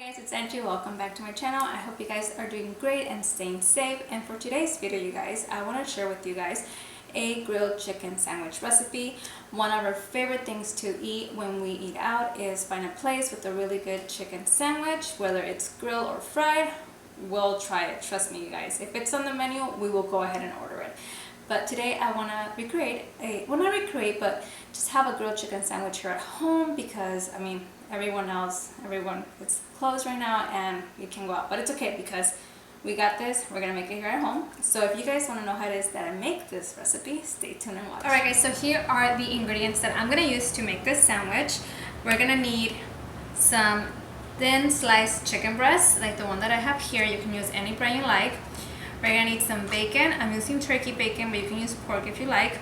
Guys, it's Angie. Welcome back to my channel. I hope you guys are doing great and staying safe. And for today's video, you guys, I want to share with you guys a grilled chicken sandwich recipe. One of our favorite things to eat when we eat out is find a place with a really good chicken sandwich, whether it's grilled or fried. We'll try it, trust me, you guys. If it's on the menu, we will go ahead and order it. But today I want to recreate but just have a grilled chicken sandwich here at home because, I mean, everyone is closed right now and you can go out. But it's okay because we got this. We're going to make it here at home. So if you guys want to know how it is that I make this recipe, stay tuned and watch. Alright guys, so here are the ingredients that I'm going to use to make this sandwich. We're going to need some thin sliced chicken breasts, like the one that I have here. You can use any brand you like. We're going to need some bacon. I'm using turkey bacon, but you can use pork if you like.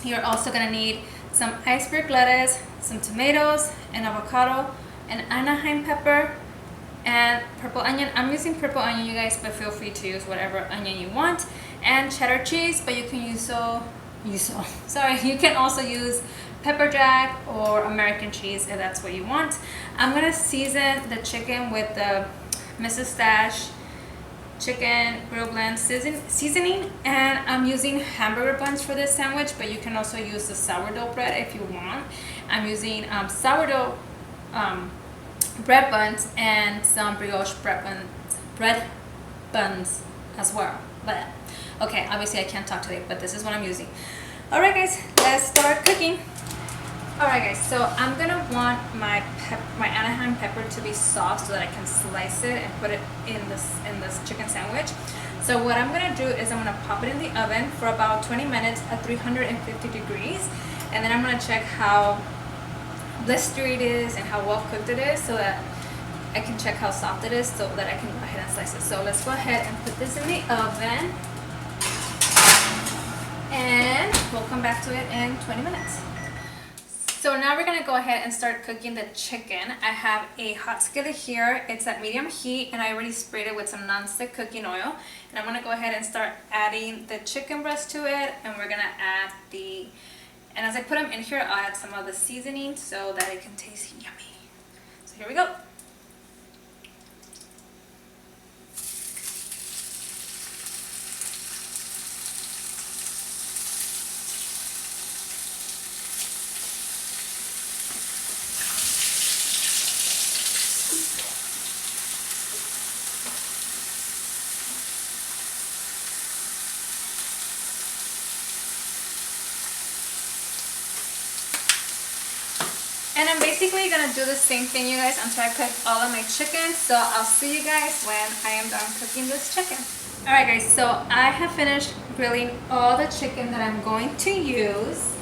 You're also going to need some iceberg lettuce, some tomatoes, an avocado, an Anaheim pepper, and purple onion. I'm using purple onion, you guys, but feel free to use whatever onion you want. And cheddar cheese, but you can you can also use pepper jack or American cheese if that's what you want. I'm going to season the chicken with the Mrs. Stash chicken grill blend seasoning, and I'm using hamburger buns for this sandwich, but you can also use the sourdough bread if you want. I'm using sourdough bread buns and some brioche bread buns as well. But okay, obviously I can't talk today, but this is what I'm using. Alright guys, let's start cooking. Alright guys, so I'm gonna want my Anaheim pepper to be soft so that I can slice it and put it in this chicken sandwich. So what I'm gonna do is I'm gonna pop it in the oven for about 20 minutes at 350 degrees, and then I'm gonna check how blistery it is and how well cooked it is so that I can check how soft it is so that I can go ahead and slice it. So let's go ahead and put this in the oven, and we'll come back to it in 20 minutes. So now we're going to go ahead and start cooking the chicken. I have a hot skillet here. It's at medium heat, and I already sprayed it with some non-stick cooking oil. And I'm going to go ahead and start adding the chicken breast to it, and we're going to add and as I put them in here, I'll add some of the seasoning so that it can taste yummy. So here we go. And I'm basically going to do the same thing, you guys, until I cook all of my chicken. So I'll see you guys when I am done cooking this chicken. Alright guys, so I have finished grilling all the chicken that I'm going to use.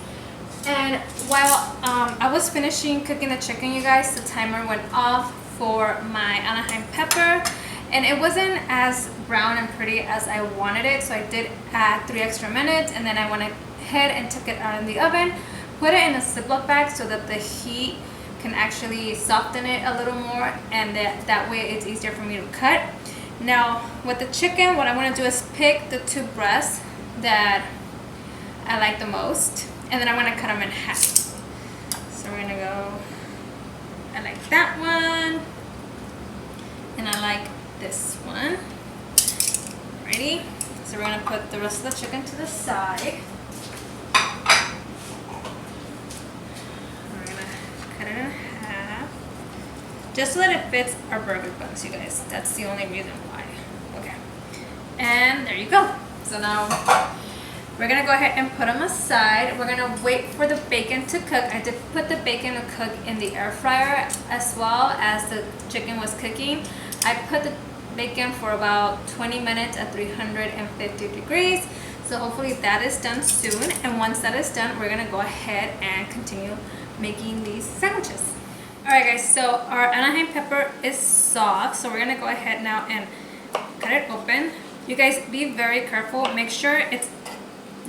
And while I was finishing cooking the chicken, you guys, the timer went off for my Anaheim pepper. And it wasn't as brown and pretty as I wanted it. So I did add 3 extra minutes, and then I went ahead and took it out of the oven. Put it in a Ziploc bag so that the heat can actually soften it a little more, and that way it's easier for me to cut. Now with the chicken, what I want to do is pick the 2 breasts that I like the most, and then I'm going to cut them in half. So we're going to go, I like that one, and I like this one. Ready? So we're going to put the rest of the chicken to the side. Cut it in half, just so that it fits our burger buns, you guys. That's the only reason why. Okay, and there you go. So now we're gonna go ahead and put them aside. We're gonna wait for the bacon to cook. I did put the bacon to cook in the air fryer as well as the chicken was cooking. I put the bacon for about 20 minutes at 350 degrees. So hopefully that is done soon. And once that is done, we're gonna go ahead and continue making these sandwiches. Alright guys, so our Anaheim pepper is soft, so we're gonna go ahead now and cut it open. You guys, be very careful. Make sure it's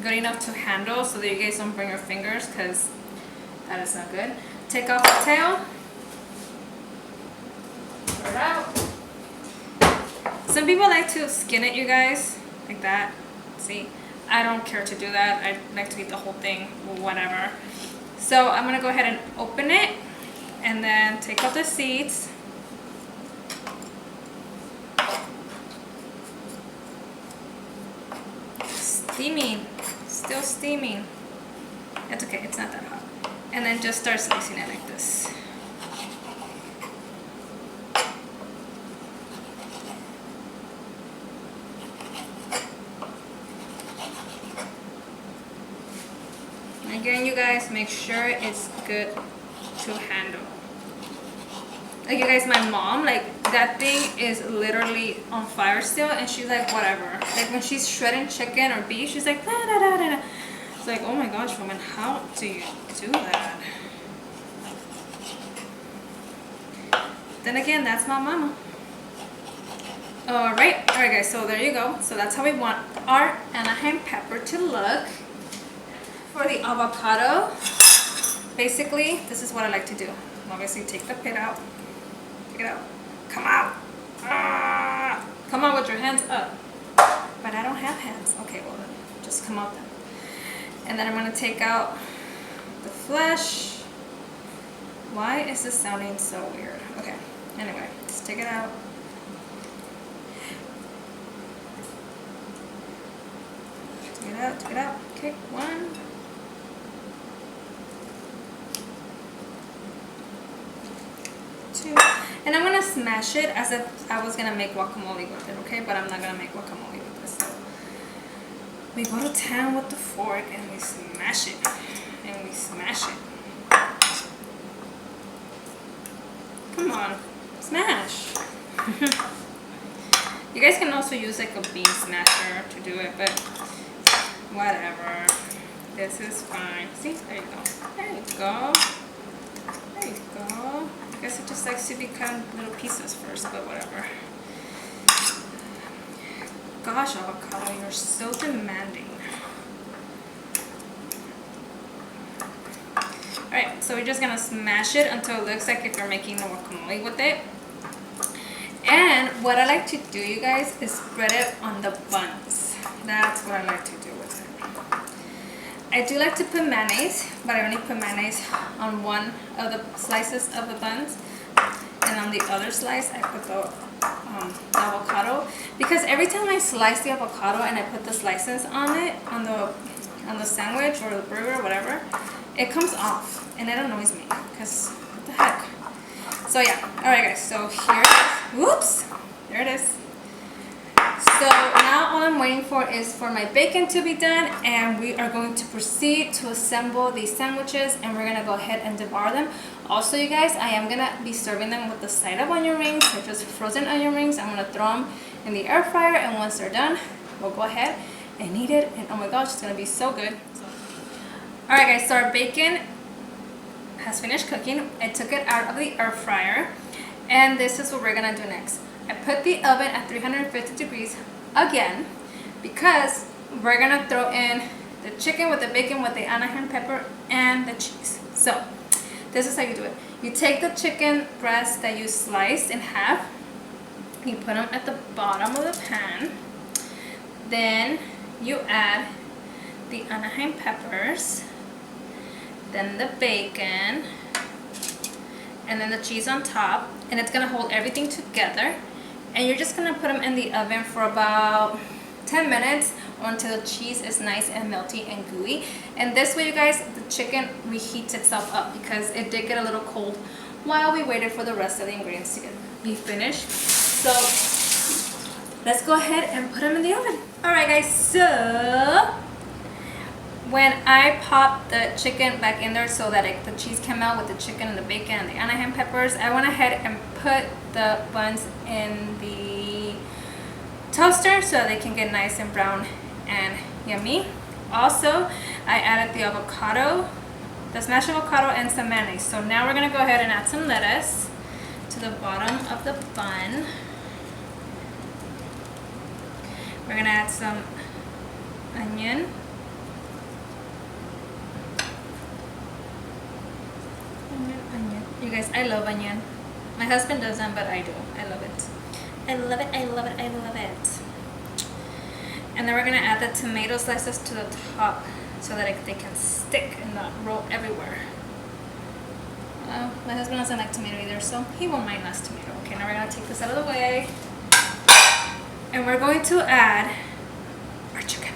good enough to handle so that you guys don't burn your fingers, because that is not good. Take off the tail. Pour it out. Some people like to skin it, you guys, like that. See, I don't care to do that. I like to eat the whole thing, whatever. So I'm going to go ahead and open it and then take out the seeds. steaming. Still steaming. That's okay, it's not that hot. And then just start slicing it like this. Again, you guys, make sure it's good to handle. Like, you guys, my mom, like, that thing is literally on fire still, and she's like, whatever. Like, when she's shredding chicken or beef, she's like, da da da da da. It's like, oh my gosh, woman, how do you do that? Then again, that's my mama. Alright, guys, so there you go. So that's how we want our Anaheim pepper to look. For the avocado, basically, this is what I like to do. Obviously, take the pit out. Take it out. Come out. Ah! Come out with your hands up. But I don't have hands. Okay, well, then just come out then. And then I'm going to take out the flesh. Why is this sounding so weird? Okay, anyway, just take it out. Take it out, take it out. Okay, 1. And I'm gonna smash it as if I was gonna make guacamole with it, okay? But I'm not gonna make guacamole with this. So we go to town with the fork and we smash it. And we smash it. Come on, smash. You guys can also use like a bean smasher to do it, but whatever. This is fine. See, there you go. There you go. There you go. I guess it just likes to be cut in little pieces first, but whatever. Gosh, avocado, you're so demanding. Alright, so we're just gonna smash it until it looks like if you're making a guacamole with it. And what I like to do, you guys, is spread it on the buns. That's what I like to do with it. I do like to put mayonnaise, but I only put mayonnaise on one of the slices of the buns, and on the other slice I put the avocado, because every time I slice the avocado and I put the slices on it, on the sandwich or the burger or whatever, it comes off and it annoys me, because what the heck. So yeah, alright guys, so here it is. Whoops, there it is. So now all I'm waiting for is for my bacon to be done, and we are going to proceed to assemble these sandwiches, and we're gonna go ahead and devour them. Also, you guys, I am gonna be serving them with the side of onion rings. They're just frozen onion rings. I'm gonna throw them in the air fryer, and once they're done, we'll go ahead and eat it. And oh my gosh, it's gonna be so good. Alright guys, so our bacon has finished cooking. I took it out of the air fryer, and this is what we're gonna do next. I put the oven at 350 degrees again, because we're gonna throw in the chicken with the bacon with the Anaheim pepper and the cheese. So this is how you do it. You take the chicken breasts that you sliced in half, you put them at the bottom of the pan, then you add the Anaheim peppers, then the bacon, and then the cheese on top, and it's gonna hold everything together. And you're just gonna put them in the oven for about 10 minutes until the cheese is nice and melty and gooey. And this way, you guys, the chicken reheats itself up, because it did get a little cold while we waited for the rest of the ingredients to be finished. So let's go ahead and put them in the oven. Alright guys, so when I popped the chicken back in there so that the cheese came out with the chicken and the bacon and the Anaheim peppers, I went ahead and put the buns in the toaster so that they can get nice and brown and yummy. Also, I added the avocado, the smashed avocado, and some mayonnaise. So now we're going to go ahead and add some lettuce to the bottom of the bun. We're going to add some onion. Onion. You guys, I love onion. My husband doesn't, but I do. I love it. I love it, I love it, I love it. And then we're going to add the tomato slices to the top so that they can stick and not roll everywhere. My husband doesn't like tomato either, so he won't mind less tomato. Okay, now we're going to take this out of the way. And we're going to add our chicken.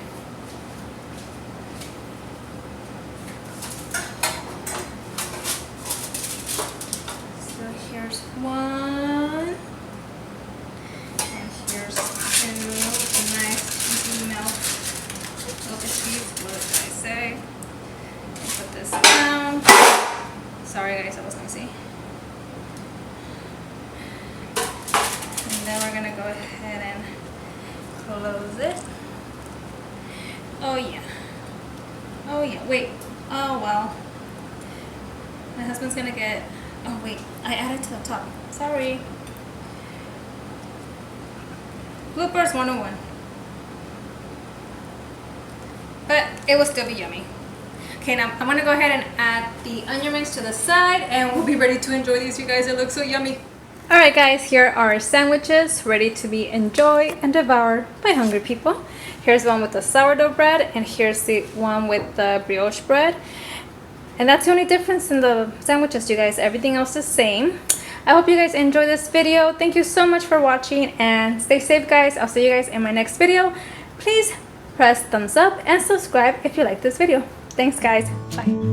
then we're gonna go ahead and close it. Oh yeah. Oh yeah, wait. Oh well. My husband's gonna get, oh wait, I added to the top. Sorry. Bloopers 101. But it will still be yummy. Okay, now I'm gonna go ahead and add the onion rings to the side and we'll be ready to enjoy these, you guys. It looks so yummy. Alright guys, here are our sandwiches ready to be enjoyed and devoured by hungry people. Here's one with the sourdough bread and here's the one with the brioche bread. And that's the only difference in the sandwiches, you guys. Everything else is the same. I hope you guys enjoyed this video. Thank you so much for watching and stay safe, guys. I'll see you guys in my next video. Please press thumbs up and subscribe if you like this video. Thanks, guys. Bye.